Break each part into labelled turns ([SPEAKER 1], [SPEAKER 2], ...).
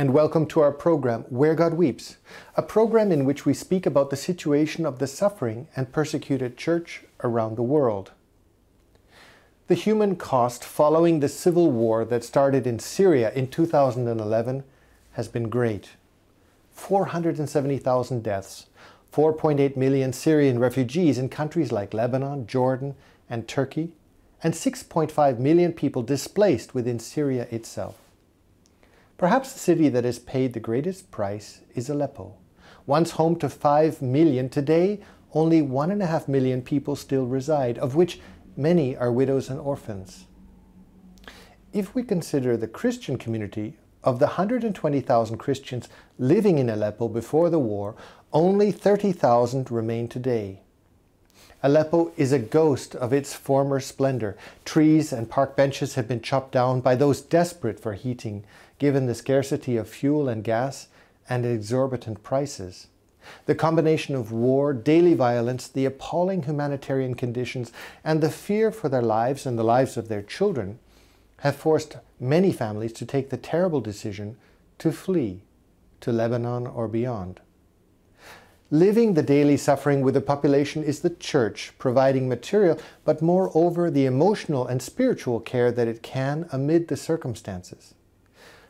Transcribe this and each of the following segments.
[SPEAKER 1] and welcome to our program, Where God Weeps, a program in which we speak about the situation of the suffering and persecuted church around the world. The human cost following the civil war that started in Syria in 2011 has been great. 470,000 deaths, 4.8 million Syrian refugees in countries like Lebanon, Jordan, and Turkey, and 6.5 million people displaced within Syria itself. Perhaps the city that has paid the greatest price is Aleppo. Once home to 5 million, today only 1.5 million people still reside, of which many are widows and orphans. If we consider the Christian community, of the 120,000 Christians living in Aleppo before the war, only 30,000 remain today. Aleppo is a ghost of its former splendor. Trees and park benches have been chopped down by those desperate for heating, given the scarcity of fuel and gas and exorbitant prices. The combination of war, daily violence, the appalling humanitarian conditions, and the fear for their lives and the lives of their children have forced many families to take the terrible decision to flee to Lebanon or beyond. Living the daily suffering with the population is the church, providing material, but moreover the emotional and spiritual care that it can amid the circumstances.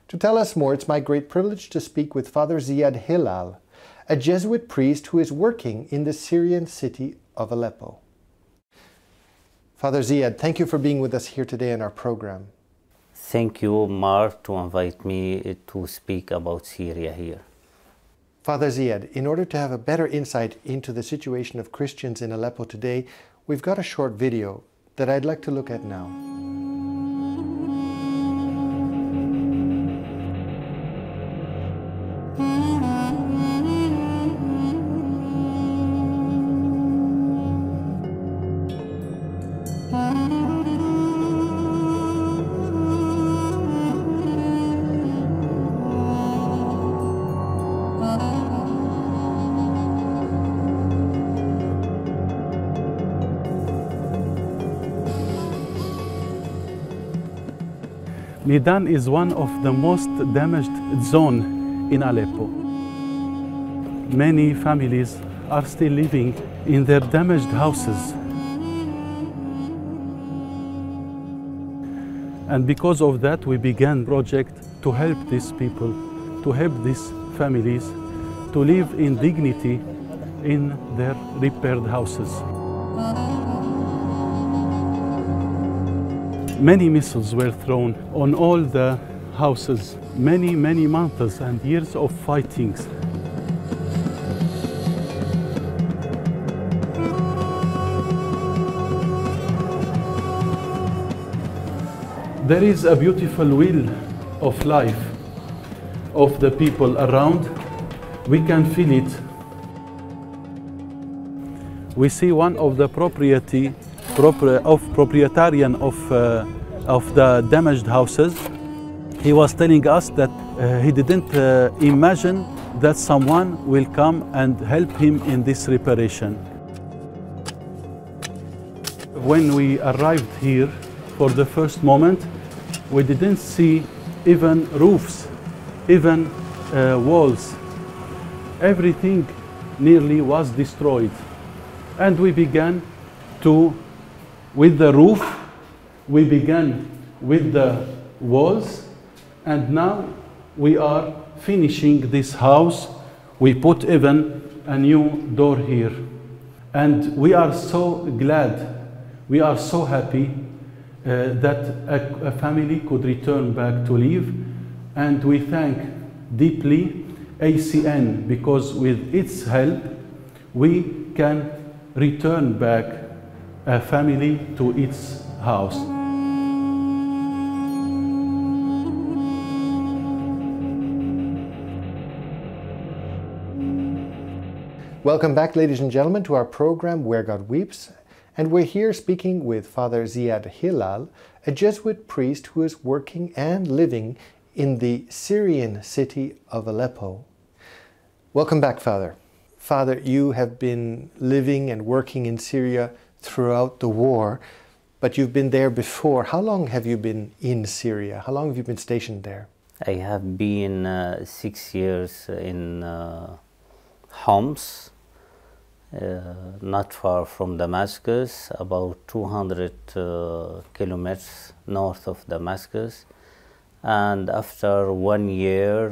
[SPEAKER 1] To tell us more, it's my great privilege to speak with Father Ziad Hilal, a Jesuit priest who is working in the Syrian city of Aleppo. Father Ziad, thank you for being with us here today in our program.
[SPEAKER 2] Thank you, Mark, to invite me to speak about Syria here.
[SPEAKER 1] Father Ziad, in order to have a better insight into the situation of Christians in Aleppo today, we've got a short video that I'd like to look at now.
[SPEAKER 3] Riedemann is one of the most damaged zones in Aleppo. Many families are still living in their damaged houses. And because of that, we began a project to help these people, to help these families to live in dignity in their repaired houses. Many missiles were thrown on all the houses, many months and years of fightings. There is a beautiful will of life of the people around. We can feel it. We see one of the proprietarian of the damaged houses. He was telling us that he didn't imagine that someone will come and help him in this reparation. When we arrived here for the first moment, we didn't see even roofs, even walls. Everything nearly was destroyed. And we began with the roof, we began with the walls, and now we are finishing this house. We put even a new door here. And we are so glad, we are so happy that a family could return back to live. And we thank deeply ACN, because with its help, we can return back a family to its house.
[SPEAKER 1] Welcome back, ladies and gentlemen, to our program Where God Weeps, and we're here speaking with Father Ziad Hilal, a Jesuit priest who is working and living in the Syrian city of Aleppo. Welcome back, Father. Father, you have been living and working in Syria throughout the war, but you've been there before. How long have you been in Syria? How long have you been stationed there?
[SPEAKER 2] I have been 6 years in Homs, not far from Damascus, about 200 kilometers north of Damascus. And after 1 year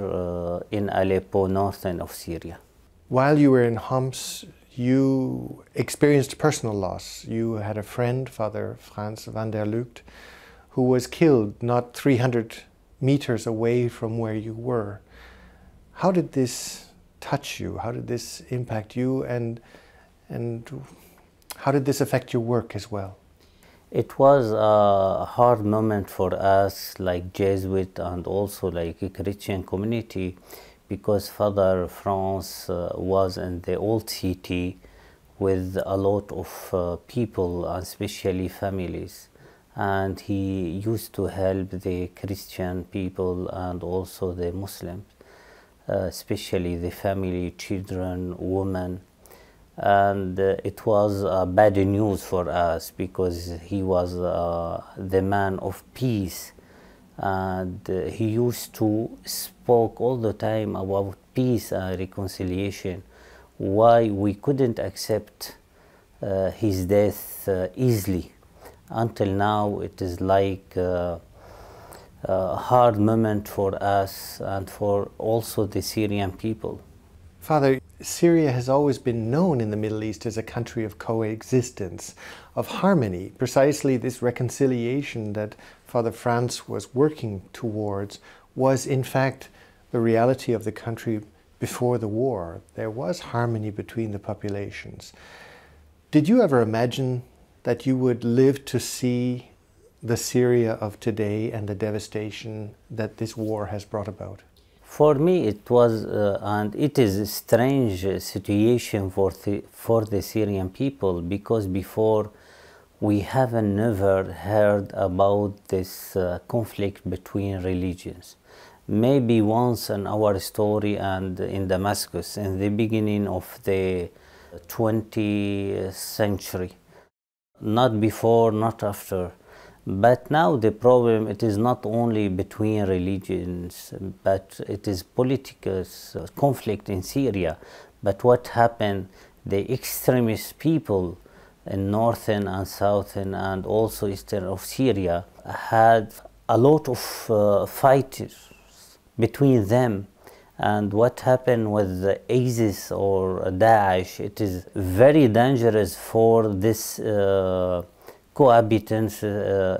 [SPEAKER 2] in Aleppo, northern of Syria.
[SPEAKER 1] While you were in Homs, you experienced personal loss. You had a friend, Father Franz van der Lugt, who was killed not 300 meters away from where you were. How did this touch you? How did this impact you? And how did this affect your work as well?
[SPEAKER 2] It was a hard moment for us, like Jesuit and also like a Christian community, because Father Franz was in the old city with a lot of people, and especially families. And he used to help the Christian people and also the Muslims, especially the family, children, women. And it was bad news for us because he was the man of peace, and he used to speak all the time about peace and reconciliation. Why we couldn't accept his death easily. Until now, it is like a hard moment for us and for also the Syrian people.
[SPEAKER 1] Father, Syria has always been known in the Middle East as a country of coexistence, of harmony. Precisely this reconciliation that Father Franz was working towards was in fact the reality of the country before the war. There was harmony between the populations. Did you ever imagine that you would live to see the Syria of today and the devastation that this war has brought about?
[SPEAKER 2] For me, it was and it is a strange situation for the Syrian people, because before we haven't never heard about this conflict between religions. Maybe once in our story and in Damascus in the beginning of the 20th century. Not before, not after. But now the problem, it is not only between religions, but it is political conflict in Syria. But what happened, the extremist people in northern and southern and also eastern of Syria had a lot of fighters between them. And what happened with the ISIS or Daesh, it is very dangerous for this cohabitants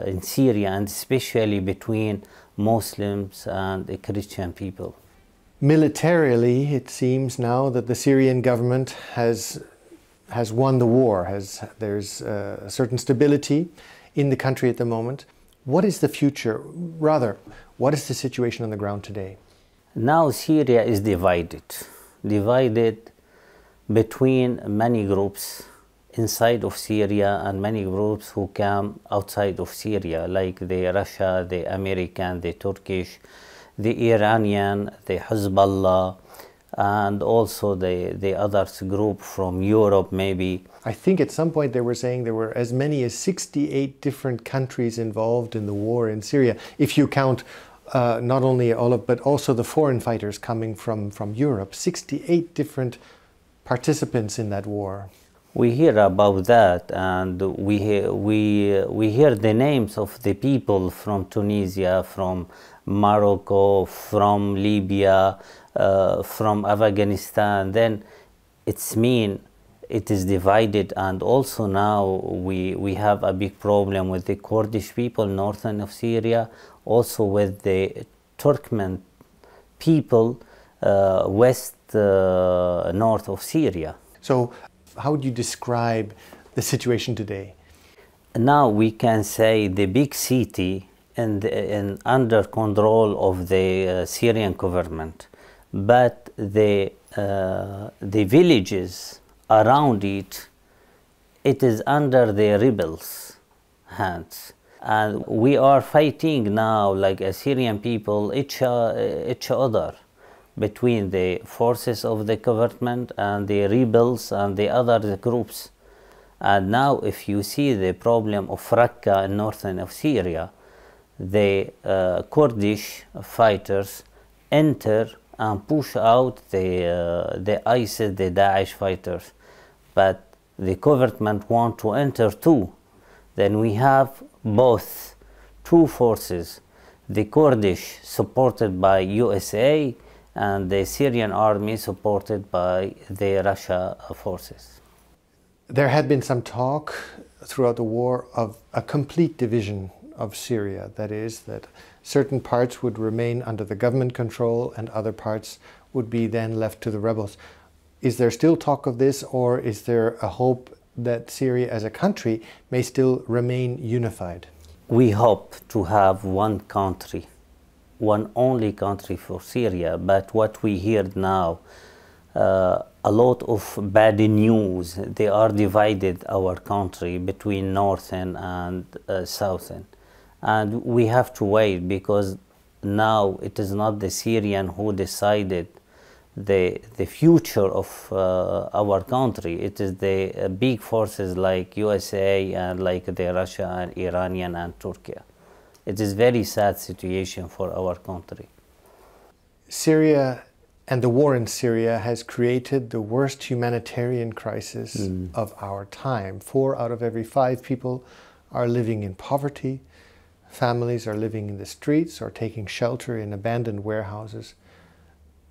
[SPEAKER 2] in Syria, and especially between Muslims and the Christian people.
[SPEAKER 1] Militarily, it seems now that the Syrian government has won the war. There's a certain stability in the country at the moment. What is the future? Rather, what is the situation on the ground today?
[SPEAKER 2] Now Syria is divided between many groups inside of Syria and many groups who come outside of Syria, like the Russia, the American, the Turkish, the Iranian, the Hezbollah, and also the others group from Europe maybe.
[SPEAKER 1] I think at some point they were saying there were as many as 68 different countries involved in the war in Syria, if you count not only but also the foreign fighters coming from Europe. 68 different participants in that war.
[SPEAKER 2] We hear about that, and we hear the names of the people from Tunisia, from Morocco, from Libya, from Afghanistan. Then it's mean it is divided, and also now we have a big problem with the Kurdish people northern of Syria, also with the Turkmen people west north of Syria.
[SPEAKER 1] So how would you describe the situation today?
[SPEAKER 2] Now we can say the big city and under control of the Syrian government, but the villages around it, it is under the rebels' hands. And we are fighting now, like Syrian people, each other, between the forces of the government and the rebels and the other groups. And now if you see the problem of Raqqa in northern of Syria, the Kurdish fighters enter and push out the ISIS, the Daesh fighters. But the government want to enter too. Then we have both two forces, the Kurdish supported by USA and the Syrian army supported by the Russia forces.
[SPEAKER 1] There had been some talk throughout the war of a complete division of Syria. That is, that certain parts would remain under the government control and other parts would be then left to the rebels. Is there still talk of this, or is there a hope that Syria as a country may still remain unified?
[SPEAKER 2] We hope to have one country, one only country for Syria, but what we hear now, a lot of bad news. They are divided our country between northern and southern. And we have to wait, because now it is not the Syrian who decided the future of our country. It is the big forces like USA and like the Russia and Iranian and Turkey. It is very sad situation for our country.
[SPEAKER 1] Syria and the war in Syria has created the worst humanitarian crisis of our time. 4 out of every 5 people are living in poverty. Families are living in the streets or taking shelter in abandoned warehouses.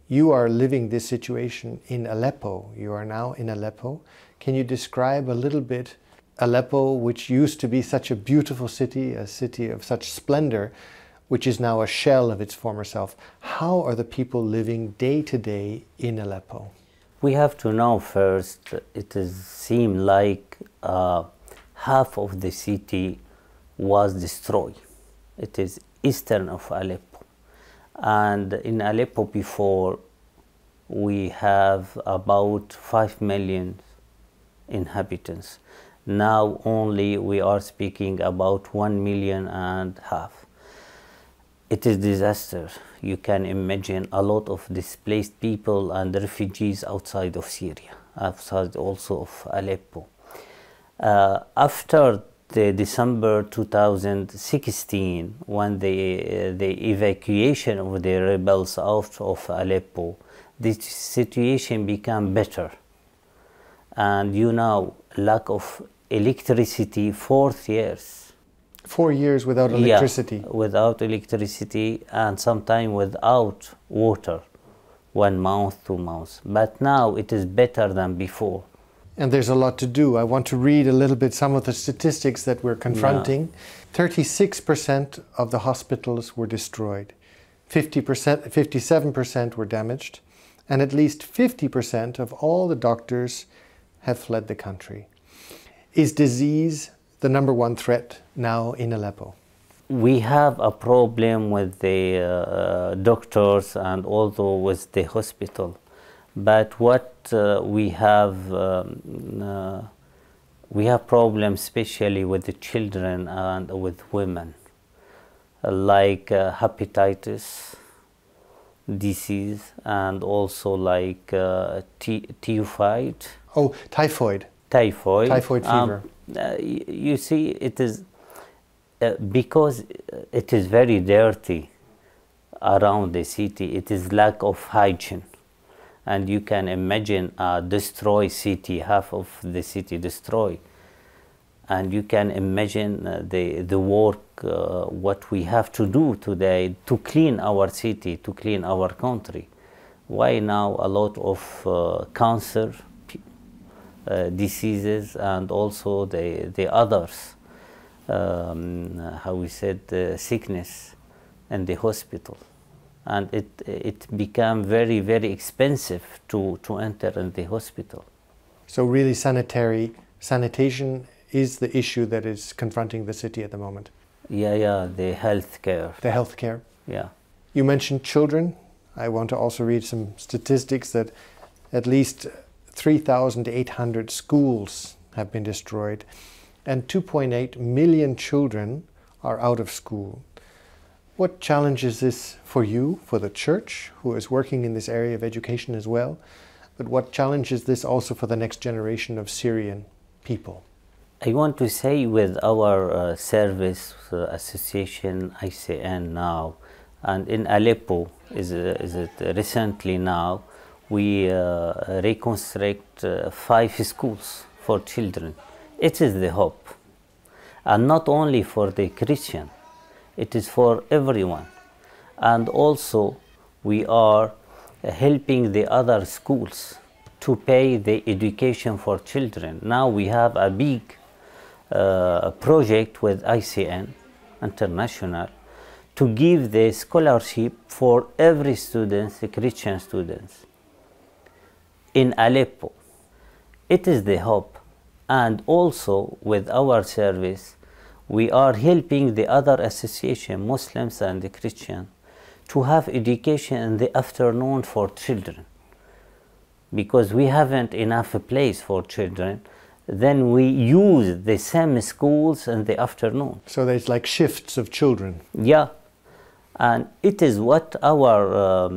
[SPEAKER 1] You are living this situation in Aleppo. You are now in Aleppo. Can you describe a little bit Aleppo, which used to be such a beautiful city, a city of such splendor, which is now a shell of its former self? How are the people living day to day in Aleppo?
[SPEAKER 2] We have to know first, it seemed like half of the city was destroyed. It is eastern of Aleppo. And in Aleppo before, we have about 5 million inhabitants. Now only we are speaking about 1.5 million. It is disaster. You can imagine a lot of displaced people and refugees outside of Syria, outside also of Aleppo. After the December 2016, when the evacuation of the rebels out of Aleppo, the situation became better. And you know, lack of electricity, 4 years.
[SPEAKER 1] 4 years without electricity?
[SPEAKER 2] Yeah, without electricity, and sometimes without water, 1 month, 2 months. But now it is better than before.
[SPEAKER 1] And there's a lot to do. I want to read a little bit some of the statistics that we're confronting. 36% of the hospitals were destroyed. 57% were damaged. And at least 50% of all the doctors have fled the country. Is disease the #1 threat now in Aleppo?
[SPEAKER 2] We have a problem with the doctors and also with the hospital. But what we have problems especially with the children and with women, like hepatitis disease, and also like typhoid.
[SPEAKER 1] Oh, typhoid.
[SPEAKER 2] Typhoid.
[SPEAKER 1] Typhoid fever.
[SPEAKER 2] You see, it is because it is very dirty around the city. It is lack of hygiene. And you can imagine a destroyed city, half of the city destroyed. And you can imagine the work, what we have to do today to clean our city, to clean our country. Why now a lot of cancer diseases and also the others, how we said, sickness in the hospital. And it became very, very expensive to enter in the hospital.
[SPEAKER 1] So really sanitation is the issue that is confronting the city at the moment?
[SPEAKER 2] Yeah, the health care.
[SPEAKER 1] The health care?
[SPEAKER 2] Yeah.
[SPEAKER 1] You mentioned children. I want to also read some statistics that at least 3,800 schools have been destroyed and 2.8 million children are out of school. What challenge is this for you, for the church, who is working in this area of education as well? But what challenge is this also for the next generation of Syrian people?
[SPEAKER 2] I want to say with our service association ICN now, and in Aleppo, is it recently now, we reconstruct 5 schools for children. It is the hope, and not only for the Christian, it is for everyone. And also we are helping the other schools to pay the education for children. Now we have a big project with ICN International to give the scholarship for every student, the Christian students in Aleppo. It is the hope. And also with our service, we are helping the other association, Muslims and the Christian, to have education in the afternoon for children. Because we haven't enough place for children, then we use the same schools in the afternoon.
[SPEAKER 1] So there's like shifts of children.
[SPEAKER 2] Yeah. And it is what our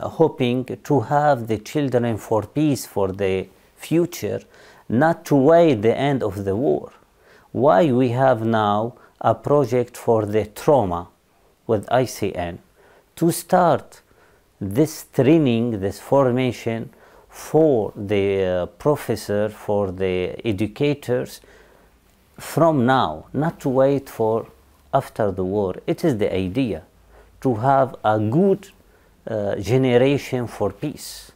[SPEAKER 2] hoping to have the children for peace for the future, not to wait the end of the war. Why we have now a project for the trauma with ICN to start this training, this formation for the professor, for the educators from now, not to wait for after the war. It is the idea to have a good generation for peace.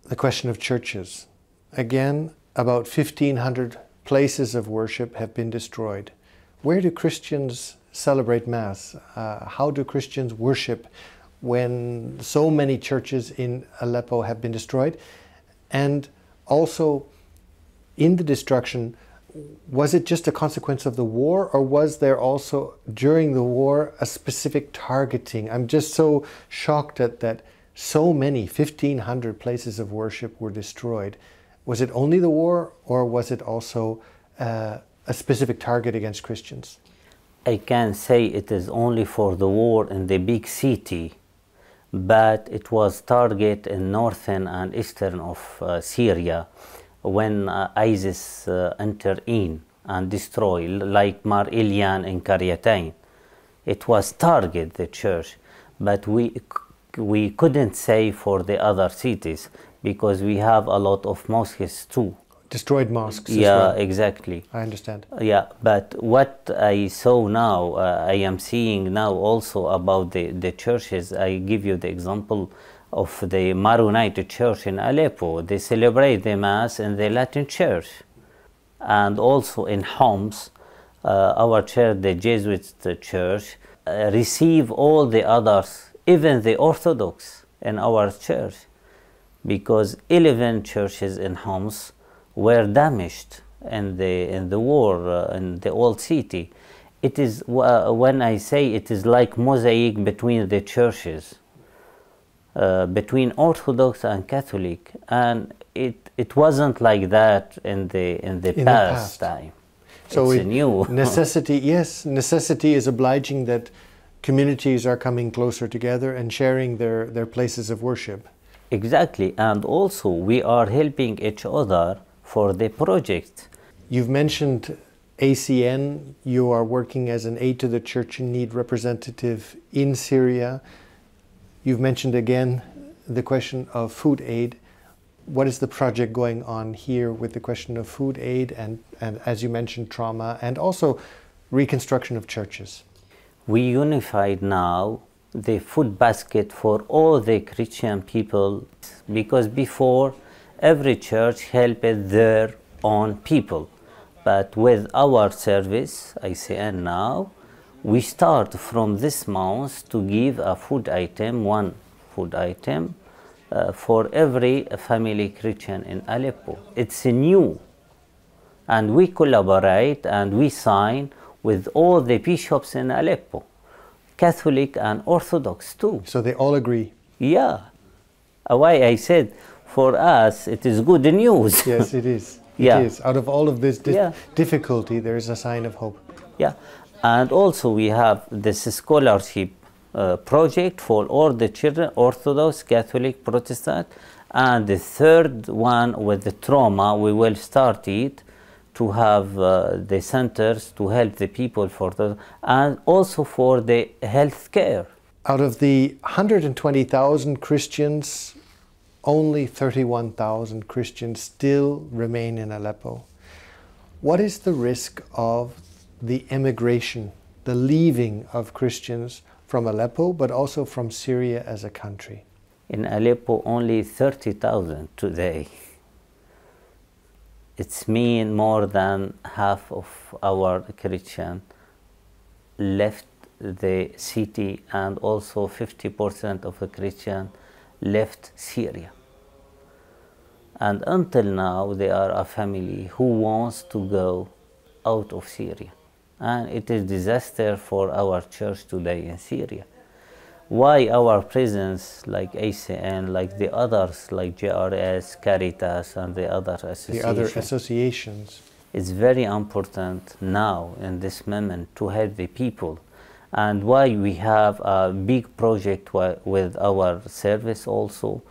[SPEAKER 1] The question of churches. Again, about 1,500 places of worship have been destroyed. Where do Christians celebrate Mass? How do Christians worship when so many churches in Aleppo have been destroyed? And also, in the destruction, was it just a consequence of the war, or was there also, during the war, a specific targeting? I'm just so shocked at that so many, 1,500 places of worship were destroyed. Was it only the war, or was it also a specific target against Christians?
[SPEAKER 2] I can say it is only for the war in the big city, but it was target in northern and eastern of Syria when ISIS entered in and destroy, like Mar Ilyan and Qaryatain. It was target the church, but we couldn't say for the other cities because we have a lot of mosques too.
[SPEAKER 1] Destroyed mosques as
[SPEAKER 2] Yeah,
[SPEAKER 1] well.
[SPEAKER 2] exactly.
[SPEAKER 1] I understand.
[SPEAKER 2] Yeah, but what I saw now, I am seeing now also about the churches. I give you the example of the Maronite church in Aleppo. They celebrate the Mass in the Latin church. And also in Homs, our church, the Jesuit church, receive all the others, even the Orthodox in our church, because 11 churches in Homs were damaged in the war in the old city. It is, when I say it is like mosaic between the churches, between Orthodox and Catholic, and it wasn't like that in the past time.
[SPEAKER 1] So
[SPEAKER 2] it's new.
[SPEAKER 1] Necessity, yes, necessity is obliging that communities are coming closer together and sharing their places of worship.
[SPEAKER 2] Exactly, and also we are helping each other for the project.
[SPEAKER 1] You've mentioned ACN. You are working as an Aid to the Church in Need representative in Syria. You've mentioned again the question of food aid. What is the project going on here with the question of food aid and as you mentioned, trauma and also reconstruction of churches?
[SPEAKER 2] We unified now the food basket for all the Christian people, because before every church helped their own people. But with our service, ICN now, we start from this month to give a food item, one food item, for every family Christian in Aleppo. It's new. And we collaborate and we sign with all the bishops in Aleppo, Catholic and Orthodox too.
[SPEAKER 1] So they all agree?
[SPEAKER 2] Yeah. Why I said, for us, it is good news.
[SPEAKER 1] Yes, it is.
[SPEAKER 2] Yeah.
[SPEAKER 1] It is. Out of all of this
[SPEAKER 2] Yeah.
[SPEAKER 1] difficulty, there is a sign of hope.
[SPEAKER 2] Yeah. And also we have this scholarship project for all the children, Orthodox, Catholic, Protestant. And the third one with the trauma, we will start it to have the centers to help the people for the, and also for the health care.
[SPEAKER 1] Out of the 120,000 Christians, only 31,000 Christians still remain in Aleppo. What is the risk of the emigration, the leaving of Christians from Aleppo, but also from Syria as a country?
[SPEAKER 2] In Aleppo, only 30,000 today. It's mean more than half of our Christian left the city, and also 50% of the Christian left Syria. And until now, they are a family who wants to go out of Syria. And it is disaster for our church today in Syria. Why our presence, like ACN, like the others, like JRS, Caritas, and the other associations, it's very important now in this moment to help the people. And why we have a big project with our service also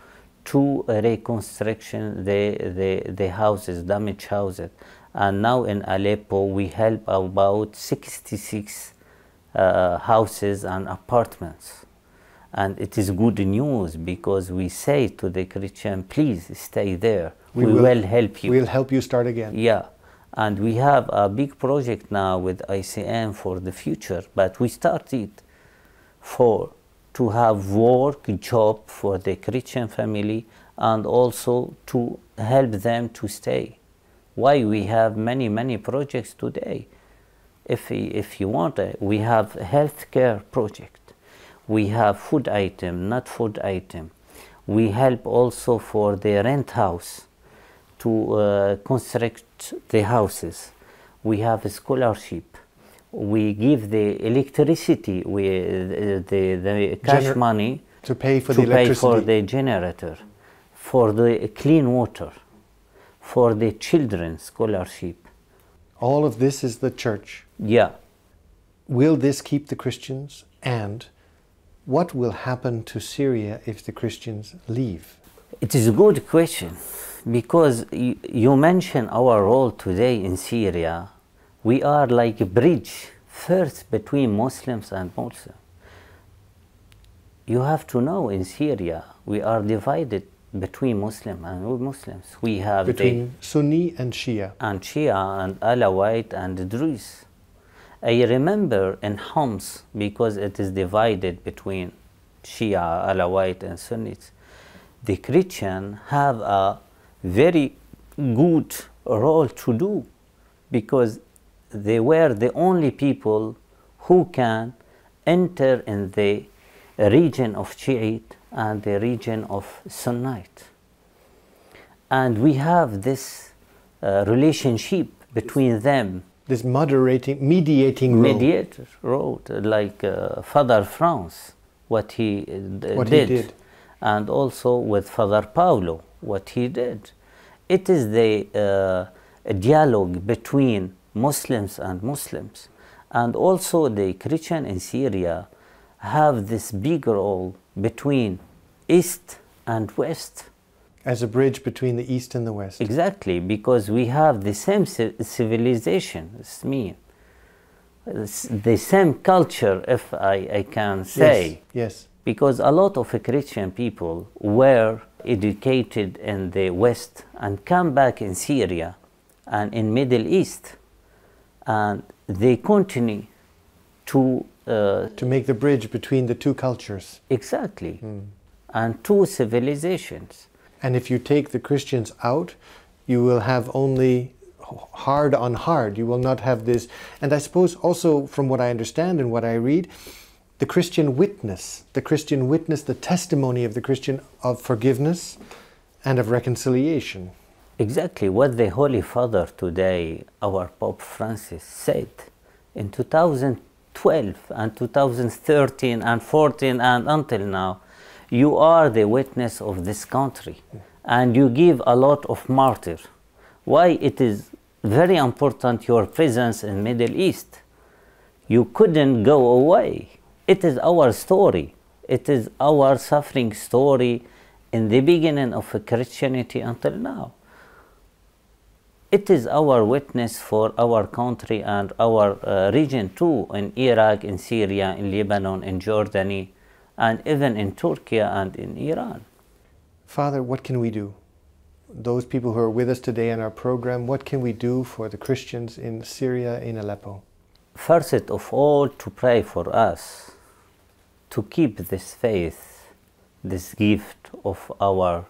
[SPEAKER 2] to reconstruction the houses, damaged houses. And now in Aleppo we help about 66 houses and apartments. And it is good news, because we say to the Christian, please stay there. We will help you.
[SPEAKER 1] We'll help you start again.
[SPEAKER 2] Yeah. And we have a big project now with ICN for the future, but we started to have work, job for the Christian family, and also to help them to stay. Why we have many projects today. If you want, we have healthcare project. We have food item, not food item. We help also for the rent house to construct the houses. We have a scholarship. We give the electricity, the cash money
[SPEAKER 1] to pay for the electricity,
[SPEAKER 2] for the generator, for the clean water, for the children's scholarship.
[SPEAKER 1] All of this is the church.
[SPEAKER 2] Yeah.
[SPEAKER 1] Will this keep the Christians? And what will happen to Syria if the Christians leave?
[SPEAKER 2] It is a good question, because you mentioned our role today in Syria. We are like a bridge first between Muslims and Muslims. You have to know, in Syria we are divided between Muslim and non-Muslims. We have
[SPEAKER 1] between Sunni and Shia.
[SPEAKER 2] And Shia and Alawite and Druze. I remember in Homs, because it is divided between Shia, Alawite and Sunnis, the Christians have a very good role to do, because they were the only people who can enter in the region of Shiite and the region of Sunnite. And we have this relationship between them.
[SPEAKER 1] This mediating
[SPEAKER 2] role, like Father France, what he did, and also with Father Paulo, what he did. It is the dialogue between Muslims and Muslims. And also the Christian in Syria have this big role between East and West.
[SPEAKER 1] As a bridge between the East and the West.
[SPEAKER 2] Exactly, because we have the same civilization, the same culture, if I can say.
[SPEAKER 1] Yes.
[SPEAKER 2] Because a lot of Christian people were educated in the West and come back in Syria and in Middle East, and they continue to
[SPEAKER 1] make the bridge between the two cultures.
[SPEAKER 2] Exactly. And two civilizations.
[SPEAKER 1] And if you take the Christians out, you will have only hard on hard. You will not have this. And I suppose also, from what I understand and what I read, the Christian witness, the testimony of the Christian of forgiveness and of reconciliation.
[SPEAKER 2] Exactly what the Holy Father today, our Pope Francis, said in 2012 and 2013 and 14 and until now. You are the witness of this country, and you give a lot of martyr. Why it is very important your presence in Middle East. You couldn't go away. It is our story. It is our suffering story in the beginning of Christianity until now. it is our witness for our country and our region too, in Iraq, in Syria, in Lebanon, in Jordan, and even in Turkey and in Iran.
[SPEAKER 1] Father, what can we do? Those people who are with us today in our program, what can we do for the Christians in Syria, in Aleppo?
[SPEAKER 2] First of all, to pray for us, to keep this faith, this gift of our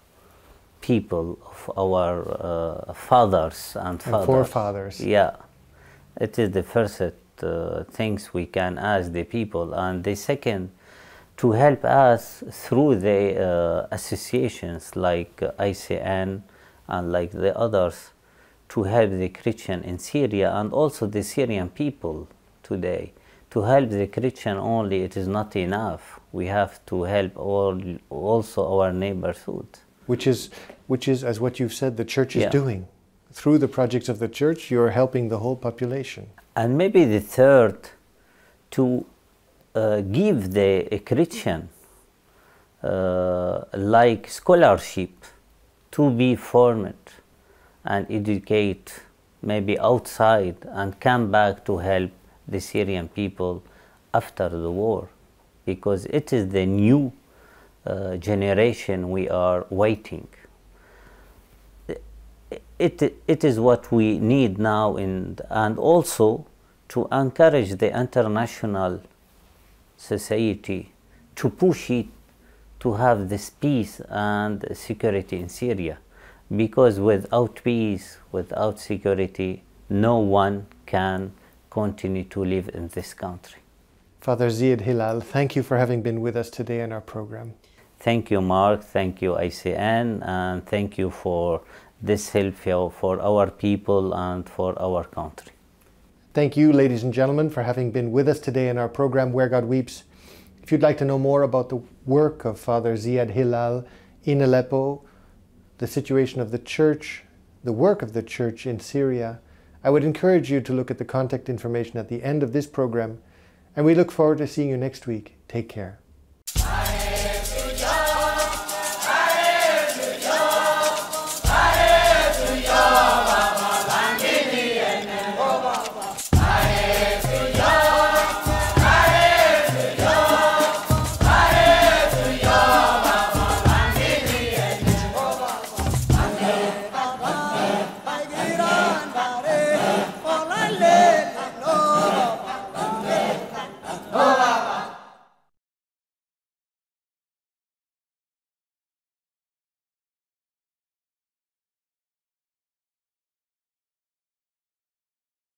[SPEAKER 2] people, of our fathers and
[SPEAKER 1] forefathers.
[SPEAKER 2] Yeah, it is the first things we can ask the people. And the second, to help us through the associations like ICN and like the others, to help the Christian in Syria and also the Syrian people today. To help the Christian only, it is not enough. We have to help also our neighborhood.
[SPEAKER 1] Which is, as what you've said, the church is doing. Through the projects of the church, you're helping the whole population.
[SPEAKER 2] And maybe the third, to give the Christian like scholarship to be formed and educate maybe outside and come back to help the Syrian people after the war, because it is the new generation we are waiting. It is what we need now, and also to encourage the international society to push it to have this peace and security in Syria, because without peace, without security, no one can continue to live in this country.
[SPEAKER 1] Father Ziad Hilal, thank you for having been with us today in our program.
[SPEAKER 2] Thank you, Mark. Thank you, ICN, and thank you for this help for our people and for our country.
[SPEAKER 1] Thank you, ladies and gentlemen, for having been with us today in our program, Where God Weeps. If you'd like to know more about the work of Father Ziad Hilal in Aleppo, the situation of the church, the work of the church in Syria, I would encourage you to look at the contact information at the end of this program, and we look forward to seeing you next week. Take care.